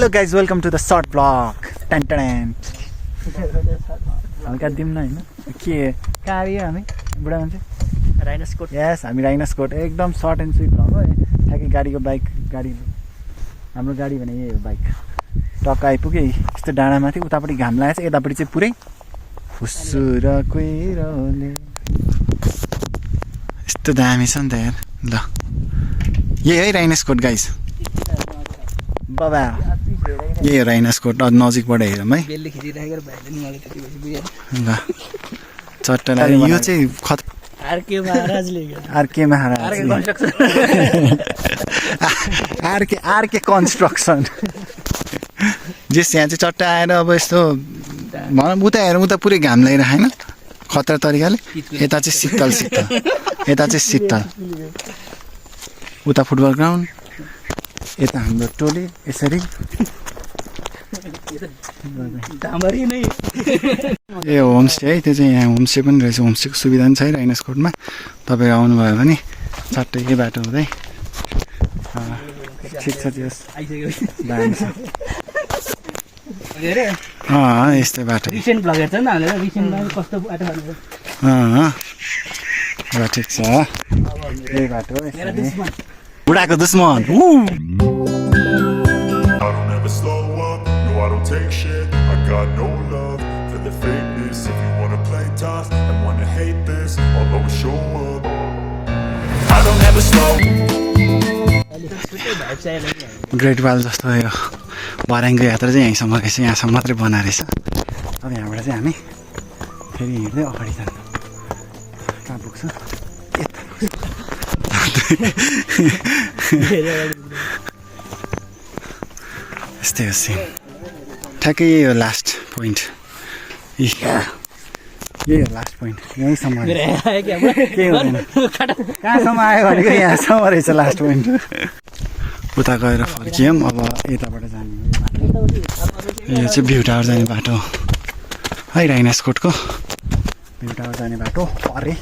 Hello guys welcome to the short vlog टेन्टेन्ट हल्का दिउँ न होइन के कहाँ आयो हामी बुढा मान्छे राइनसकोट यस हामी राइनसकोट एकदम सर्ट एन्ड स्विट भएको हो ठ्याक्कै गाडी हाम्रो गाडी भने यही हो बाइक टक्क आइपुग्यो यस्तो डाँडामाथि उतापट्टि घाम लागेको छ यतापट्टि चाहिँ पुरै फुस्सुर कुहिरोले यस्तो दामी छ नि त यार ल यही है राइनसकोट गाइस बाबा यही हो राइनसकोट नजिकबाट हेरौँ है ल चट्टलाई यो चाहिँ आरके महाराजले आरके कन्स्ट्रक्सन जेस यहाँ चाहिँ चट्टा आएर अब यस्तो भनौँ उता हेरौँ उता पुरै घाम लगाइरहेको होइन खतरा तरिकाले यता चाहिँ शीतल उता फुटबल ग्राउन्ड यता हाम्रो टोली यसरी ए होमस्टे है त्यो चाहिँ यहाँ होमस्टे पनि रहेछ होमस्टेको सुविधा पनि छ है राइनसकोटमा तपाईँ आउनुभयो भने चट्टै यही बाटो हुँदै ठिक छ त्यो यस्तै बाटो ठिक छ यही बाटो बुढाको दुश्मन Take shit, I got no love for the fakeness. If you wanna play tough and wanna hate this, I'll always show up. I don't ever slow. Great wall जस्तो यो भर्याङको यात्रा चाहिँ यहीँसम्म रहेछ यहाँसम्म मात्रै बनाएर रहेछ अब यहाँबाट चाहिँ हामी फेरि हिँड्दै अगाडि जानु कहाँ पुग्छ यस्तै हो सेम ठ्याक्कै यही हो लास्ट पोइन्ट यही हो लास्ट पोइन्ट यहीँसम्म केही हुँदैन कहाँसम्म आयो भनेको यहाँसम्म रहेछ लास्ट पोइन्ट उता गएर फर्कियौँ अब यताबाट जाने यो चाहिँ भ्यू टावर जाने बाटो है राइनसकोटको भ्यू टावर जाने बाटो अरे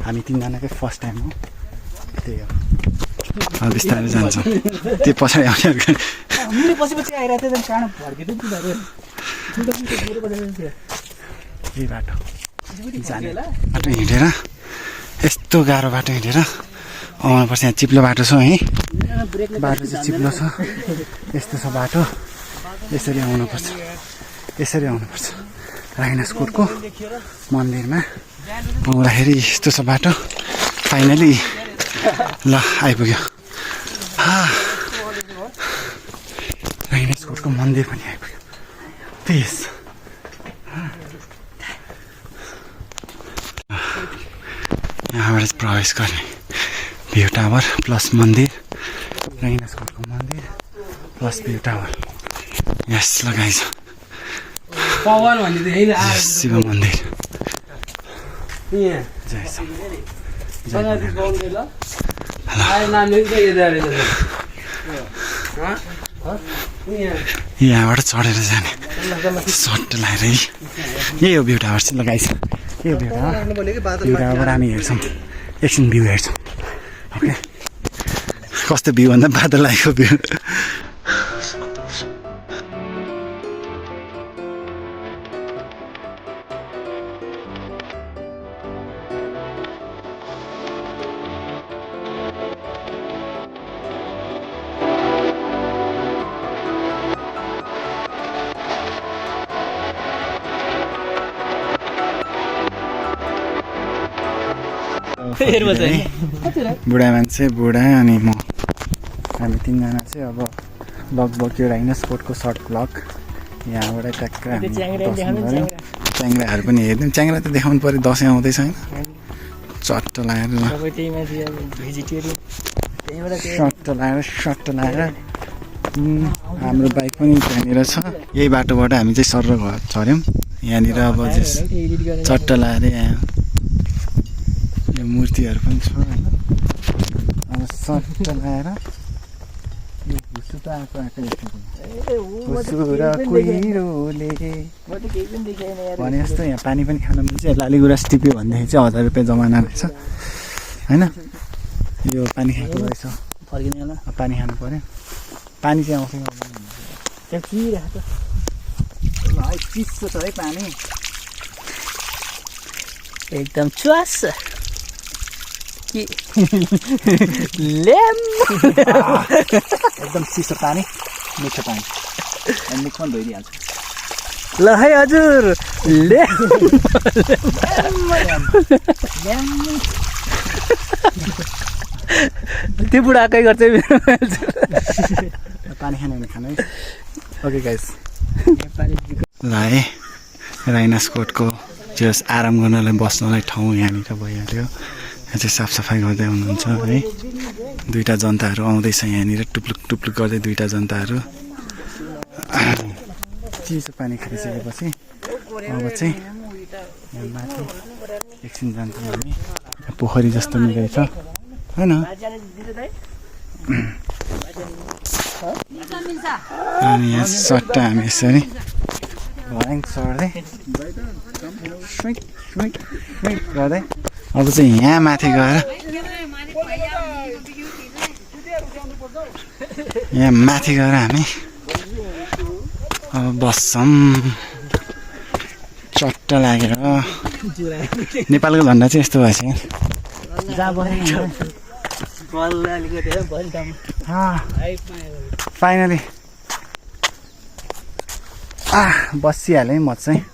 हामी तिनजनाकै फर्स्ट टाइम हो त्यही हो अब बिस्तारै जान्छौँ त्यो पछाडि आउने यही बाटो जाने बाटो हिँडेर यस्तो गाह्रो बाटो हिँडेर आउनुपर्छ यहाँ चिप्लो बाटो छ है बाटो चाहिँ चिप्लो छ यस्तो छ बाटो यसरी आउनुपर्छ राइनसकोटको मन्दिरमा आउँदाखेरि यस्तो छ बाटो फाइनली ल आइपुग्यो राइनसकोटको मन्दिर पनि आइपुग्यो प्लिज यहाँबाट प्रवेश गर्ने भ्यू टावर प्लस मन्दिर राइनसकोटको मन्दिर प्लस भ्यू टावर यस लगाइछ शिव मन्दिर यहाँबाट चढेर जाने सट्ट लगाएर यही हो भ्यू टावर चाहिँ लगाइछ यही हो भ्यू टावरबाट हामी हेर्छौँ एकछिन भ्यू हेर्छौँ ओके कस्तो भ्यू भन्दा बादल आएको भ्यू बुढा मान्छे बुढा अनि म हामी तिनजना चाहिँ अब लगभग यो राइनसकोटको सर्ट ब्लग यहाँबाट ट्याक्क च्याङ्राहरू पनि हेर्यौँ च्याङ्रा त देखाउनु पऱ्यो दसैँ आउँदैछ होइन चट्ट लगाएर हाम्रो बाइक पनि त्यहाँनिर छ यही बाटोबाट हामी चाहिँ सर घर झऱ्यौँ यहाँनिर अब चट्ट लगाएर यहाँ मूर्तिहरू पनि छ होइन अब सट्ट लगाएर भने जस्तो यहाँ पानी पनि खान मन चाहिँ लालीगुराँस टिप्यो भनेदेखि चाहिँ 1000 रुपियाँ जमाना रहेछ होइन यो पानी खाएको रहेछ पानी खानु पऱ्यो पानी चाहिँ आउँछ चम्किरहेको ल है चिसो छ है पानी एकदम च्वास कि लेम एकदम चिसो पानी मिठो पानी अनि मुखमा धोइदिइहाल्छ ल है हजुर लेम त्यो बुढाकै गर्छ पानी खाने भने खानु है ओके गाइस ल है राइनास्कोटको जस आराम गर्नलाई बस्नलाई ठाउँ यहाँनिर भइहाल्यो यहाँ चाहिँ साफसफाइ गर्दै हुनुहुन्छ है दुईवटा जनताहरू आउँदैछ यहाँनिर टुप्लुक टुप्लुक गर्दै दुईवटा जनताहरू चिसो पानी खाइसकेपछि अब चाहिँ यहाँ माथि एकछिन जान्छौँ हामी पोखरी जस्तो निकै छ होइन अनि यहाँ सट्टा हामी यसरी भर्याङ सर्दै गर्दै अब चाहिँ यहाँ माथि गएर यहाँ माथि गएर हामी अब बस्छौँ चट्ट लागेर नेपालको झन्डा चाहिँ यस्तो भएछ फाइनली बसिहालेँ म चाहिँ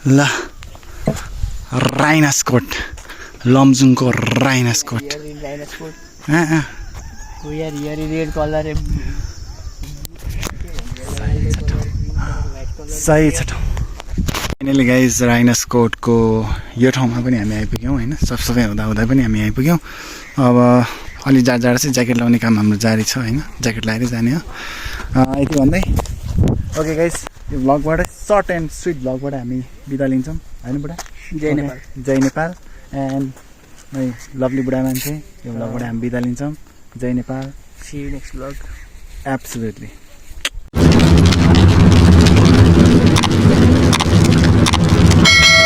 ल राइनास्कोट लमजुङको राइनास्कोट सही छ फाइनली गाइज राइनास्कोटको यो ठाउँमा पनि हामी आइपुग्यौँ होइन सबसबै हुँदा पनि हामी आइपुग्यौँ अब अलि जाडा चाहिँ ज्याकेट लाउने काम हाम्रो जारी छ होइन ज्याकेट लगाएरै जाने हो यति भन्दै ओके गाइज यो भ्लगबाट सर्ट एन्ड स्विट भ्लगबाट हामी बिदा लिन्छौँ होइन बुढा जय नेपाल एन्ड है लभली बुढा मान्छे यो भ्लगबाट हामी बिदा लिन्छौँ जय Nepal see you next vlog absolutely